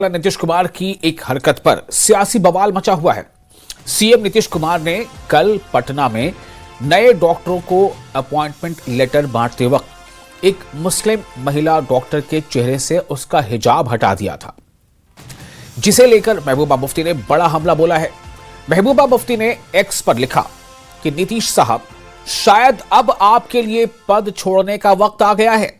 नीतीश कुमार की एक हरकत पर सियासी बवाल मचा हुआ है। सीएम नीतीश कुमार ने कल पटना में नए डॉक्टरों को अपॉइंटमेंट लेटर बांटते वक्त एक मुस्लिम महिला डॉक्टर के चेहरे से उसका हिजाब हटा दिया था, जिसे लेकर महबूबा मुफ्ती ने बड़ा हमला बोला है। महबूबा मुफ्ती ने एक्स पर लिखा कि नीतीश साहब, शायद अब आपके लिए पद छोड़ने का वक्त आ गया है।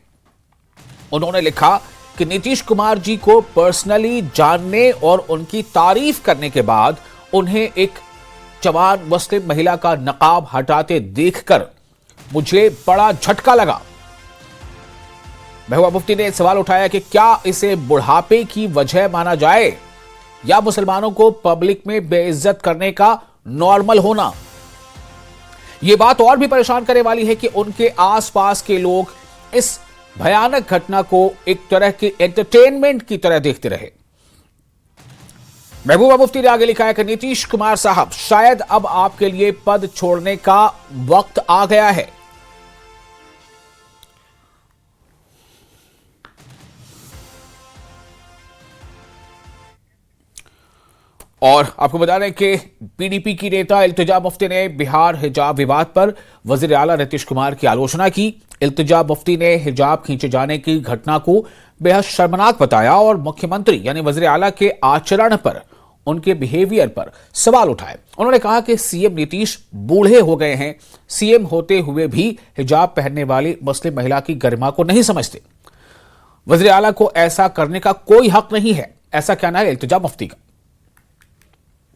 उन्होंने लिखा कि नीतीश कुमार जी को पर्सनली जानने और उनकी तारीफ करने के बाद उन्हें एक जवान मुस्लिम महिला का नकाब हटाते देखकर मुझे बड़ा झटका लगा। महबूबा मुफ्ती ने सवाल उठाया कि क्या इसे बुढ़ापे की वजह माना जाए या मुसलमानों को पब्लिक में बेइज्जत करने का नॉर्मल होना। यह बात और भी परेशान करने वाली है कि उनके आसपास के लोग इस भयानक घटना को एक तरह के एंटरटेनमेंट की तरह देखते रहे। महबूबा मुफ्ती ने आगे लिखा है कि नीतीश कुमार साहब, शायद अब आपके लिए पद छोड़ने का वक्त आ गया है। और आपको बता दें कि पीडीपी की नेता इल्तिजा मुफ्ती ने बिहार हिजाब विवाद पर वजीर आला नीतीश कुमार की आलोचना की। इल्तिजा मुफ्ती ने हिजाब खींचे जाने की घटना को बेहद शर्मनाक बताया और मुख्यमंत्री यानी वजीर आला के आचरण पर, उनके बिहेवियर पर सवाल उठाए। उन्होंने कहा कि सीएम नीतीश बूढ़े हो गए हैं, सीएम होते हुए भी हिजाब पहनने वाली मुस्लिम महिला की गरिमा को नहीं समझते। वजीर आला को ऐसा करने का कोई हक नहीं है, ऐसा कहना है इल्तिजा मुफ्ती का।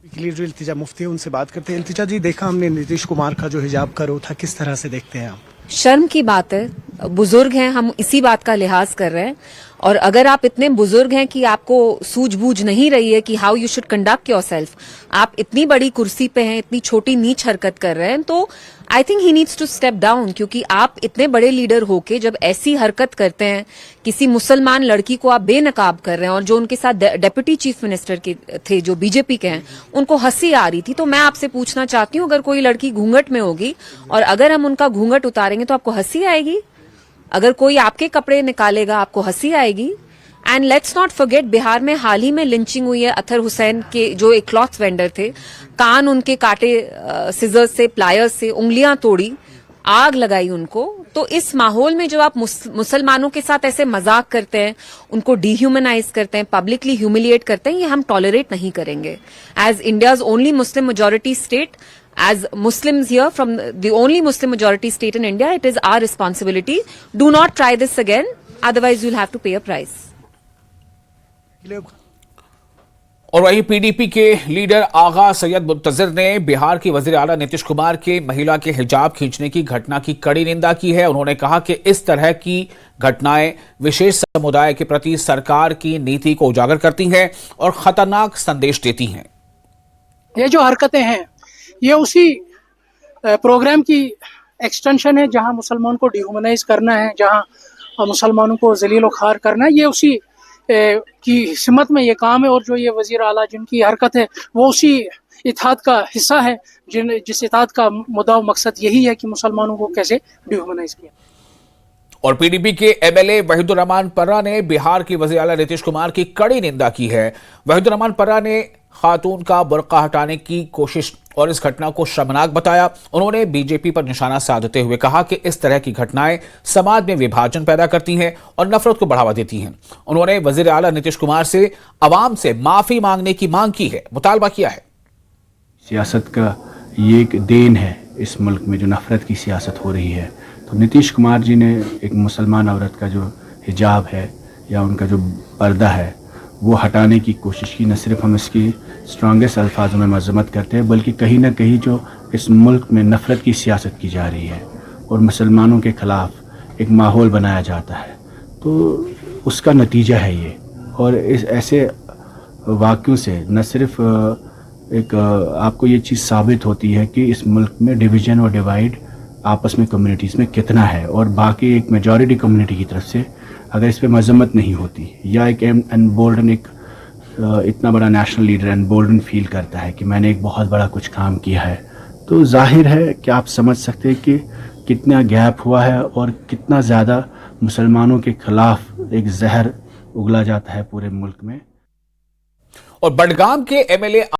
जो इल्तिजा मुफ्ती है उनसे बात करते हैं। इल्तिजा जी, देखा हमने नीतीश कुमार का जो हिजाब का रो था, किस तरह से देखते हैं आप? शर्म की बात है, बुजुर्ग हैं, हम इसी बात का लिहाज कर रहे हैं। और अगर आप इतने बुजुर्ग हैं कि आपको सूझबूझ नहीं रही है कि how you should conduct yourself, आप इतनी बड़ी कुर्सी पे हैं, इतनी छोटी नीच हरकत कर रहे हैं, तो I think he needs to step down. क्योंकि आप इतने बड़े लीडर होके जब ऐसी हरकत करते हैं, किसी मुसलमान लड़की को आप बेनकाब कर रहे हैं, और जो उनके साथ डेप्यूटी चीफ मिनिस्टर के थे जो बीजेपी के हैं, उनको हंसी आ रही थी। तो मैं आपसे पूछना चाहती हूँ, अगर कोई लड़की घूंघट में होगी और अगर हम उनका घूंघट उतारेंगे तो आपको हंसी आएगी? अगर कोई आपके कपड़े निकालेगा आपको हंसी आएगी? And let's not forget, Bihar में हाल ही में लिंचिंग हुई है अतर हुसैन के, जो एक क्लॉथ वेंडर थे। कान उनके काटे सिजर्स से, प्लायर्स से, उंगलियां तोड़ी, आग लगाई उनको। तो इस माहौल में जब आप मुसलमानों के साथ ऐसे मजाक करते हैं, उनको डिह्यूमनाइज करते हैं, पब्लिकली ह्यूमिलिएट करते हैं, ये हम टॉलरेट नहीं करेंगे। As India's only Muslim majority state, as Muslims here from the only Muslim majority state in India, it is our responsibility. Do not try this again, otherwise you'll have to pay a price. और वहीं PDP के leader आगा सैयद मुंतजिर ने बिहार की वजीर आला नीतीश कुमार के महिला के हिजाब खींचने की घटना की कड़ी निंदा की है। उन्होंने कहा कि इस तरह की घटनाएं विशेष समुदाय के प्रति सरकार की नीति को उजागर करती हैं और खतरनाक संदेश देती हैं। ये जो हरकतें हैं, ये उसी प्रोग्राम की एक्सटेंशन है जहां मुसलमान को डिह्यूमनाइज करना है, जहां मुसलमानों को जलील खार करना है। ये उसी की हिम्मत में ये काम है। और जो ये वजीर आला जिनकी हरकत है, वो उसी इत्तेहाद का हिस्सा है, जिस इत्तेहाद का मुद्दा मकसद यही है कि मुसलमानों को कैसे डिह्यूमनाइज किया। और पीडीपी के एमएलए वहीदुर रहमान पर्रा ने बिहार की वजीर आला नीतीश कुमार की कड़ी निंदा की है। वहीदुर रहमान पर्रा ने खातून का बुर्का हटाने की कोशिश और इस घटना को शर्मनाक बताया। उन्होंने बीजेपी पर निशाना साधते हुए कहा कि इस तरह की घटनाएं समाज में विभाजन पैदा करती हैं और नफरत को बढ़ावा देती हैं। उन्होंने वजीर आला नीतीश कुमार से अवाम से माफी मांगने की मांग की है, मुतालबा किया है। सियासत का ये एक देन है इस मुल्क में, जो नफरत की सियासत हो रही है। तो नीतीश कुमार जी ने एक मुसलमान औरत का जो हिजाब है या उनका जो पर्दा है वो हटाने की कोशिश की। न सिर्फ हम इसकी स्ट्रॉन्गेस्ट अल्फाजों में मज़म्मत करते हैं, बल्कि कहीं ना कहीं जो इस मुल्क में नफ़रत की सियासत की जा रही है और मुसलमानों के ख़िलाफ़ एक माहौल बनाया जाता है, तो उसका नतीजा है ये। और इस ऐसे वाक़यों से न सिर्फ एक आपको ये चीज़ साबित होती है कि इस मुल्क में डिवीज़न और डिवाइड आपस में कम्युनिटीज़ में कितना है, और बाकी एक मेजॉरिटी कम्युनिटी की तरफ से अगर इस पर मजम्मत नहीं होती या एक एनबोल्डन, एक इतना बड़ा नेशनल लीडर एनबोल्डन फील करता है कि मैंने एक बहुत बड़ा कुछ काम किया है, तो जाहिर है कि आप समझ सकते हैं कि कितना गैप हुआ है और कितना ज़्यादा मुसलमानों के ख़िलाफ़ एक जहर उगला जाता है पूरे मुल्क में। और बडगाम के एमएलए